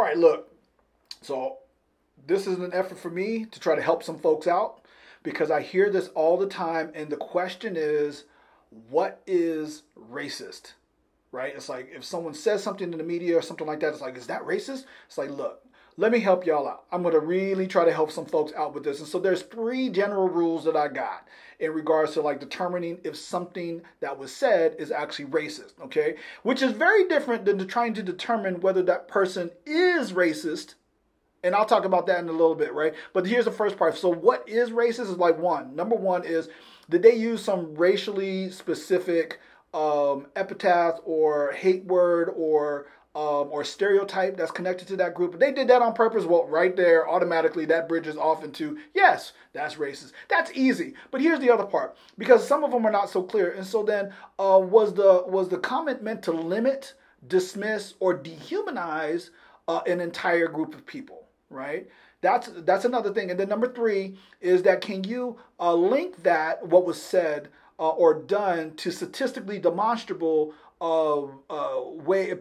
All right, look. So this is an effort for me to try to help some folks out because I hear this all the time, and the question is, what is racist? Right? It's like if someone says something in the media or something like that, it's like, is that racist? It's like, look, let me help y'all out. I'm going to really try to help some folks out with this. And so there's 3 general rules that I got in regards to like determining if something that was said is actually racist, okay? Which is very different than trying to determine whether that person is racist. And I'll talk about that in a little bit, right? But here's the first part. So what is racist is like number one is, did they use some racially specific epithet or hate word or stereotype that's connected to that group? If they did that on purpose, well, right there, automatically that bridges off into, yes, that's racist. That's easy. But here's the other part, because some of them are not so clear. And so then, was the comment meant to limit, dismiss, or dehumanize an entire group of people, right? That's another thing. And then number 3 is that, can you link that, what was said or done, to statistically demonstrable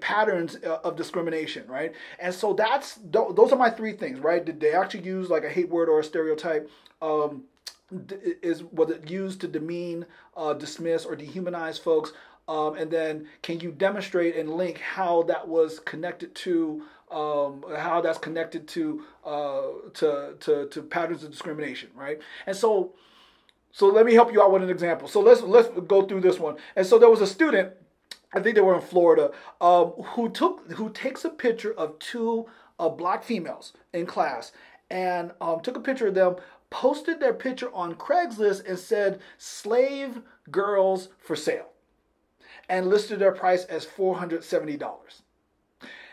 patterns of discrimination, right? And so those are my 3 things, right? Did they actually use like a hate word or a stereotype? Was it used to demean, dismiss, or dehumanize folks? And then can you demonstrate and link how that was connected to how that's connected to patterns of discrimination, right? And so let me help you out with an example. So let's go through this one. And so there was a student, I think they were in Florida, who takes a picture of 2 black females in class and took a picture of them, posted their picture on Craigslist and said, "Slave girls for sale," and listed their price as $470.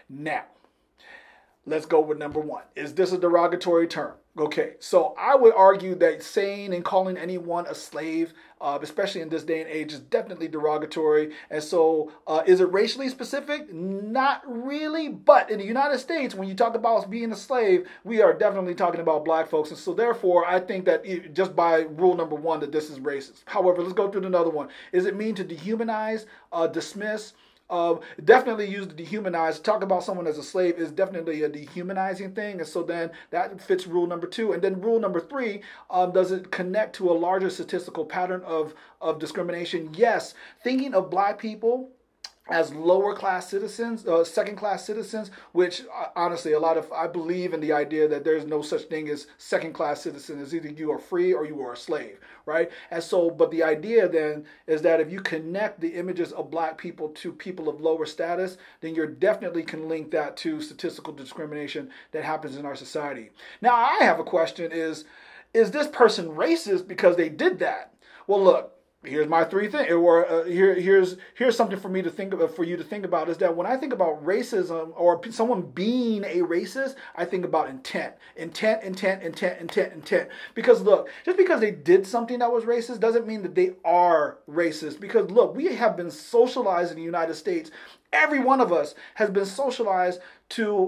Now, let's go with number 1. Is this a derogatory term? Okay, so I would argue that saying and calling anyone a slave, especially in this day and age, is definitely derogatory. And so is it racially specific? Not really. But in the United States, when you talk about being a slave, we are definitely talking about black folks. And so therefore, I think that just by rule number 1, that this is racist. However, let's go through another one. Is it mean to dehumanize, dismiss? Definitely use to dehumanize. Talk about someone as a slave is definitely a dehumanizing thing, and so then that fits rule number 2. And then rule number 3, does it connect to a larger statistical pattern of discrimination? Yes. Thinking of black people as lower class citizens, second class citizens, which honestly, I believe in the idea that there's no such thing as second class citizens. Either you are free or you are a slave, right? And so, but the idea then is that if you connect the images of black people to people of lower status, then you definitely can link that to statistical discrimination that happens in our society. Now, I have a question: is this person racist because they did that? Well, look. Here's my 3 things, or here's something for me to think about, for you to think about, is that when I think about racism or someone being a racist, I think about intent. Because look, just because they did something that was racist doesn't mean that they are racist. Because look, we have been socialized in the United States. Every one of us has been socialized to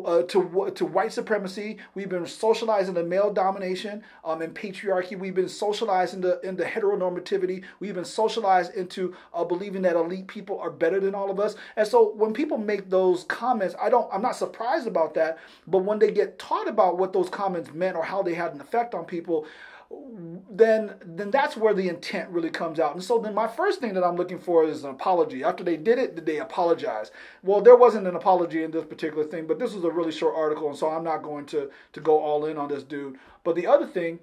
white supremacy. We've been socialized into male-domination and patriarchy. We've been socialized into heteronormativity. We've been socialized into believing that elite people are better than all of us. And so when people make those comments, I'm not surprised about that. But when they get taught about what those comments meant or how they had an effect on people, then that's where the intent really comes out. And so then my first thing that I'm looking for is an apology. After they did it, did they apologize? Well, there wasn't an apology in this particular thing, but this was a really short article, and so I'm not going to go all in on this dude. But the other thing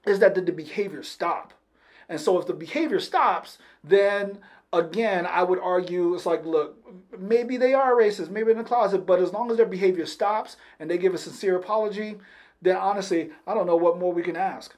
is that did the behavior stop? And so if the behavior stops, then again, I would argue it's like, look, maybe they are racist, maybe in the closet, but as long as their behavior stops and they give a sincere apology, then honestly, I don't know what more we can ask.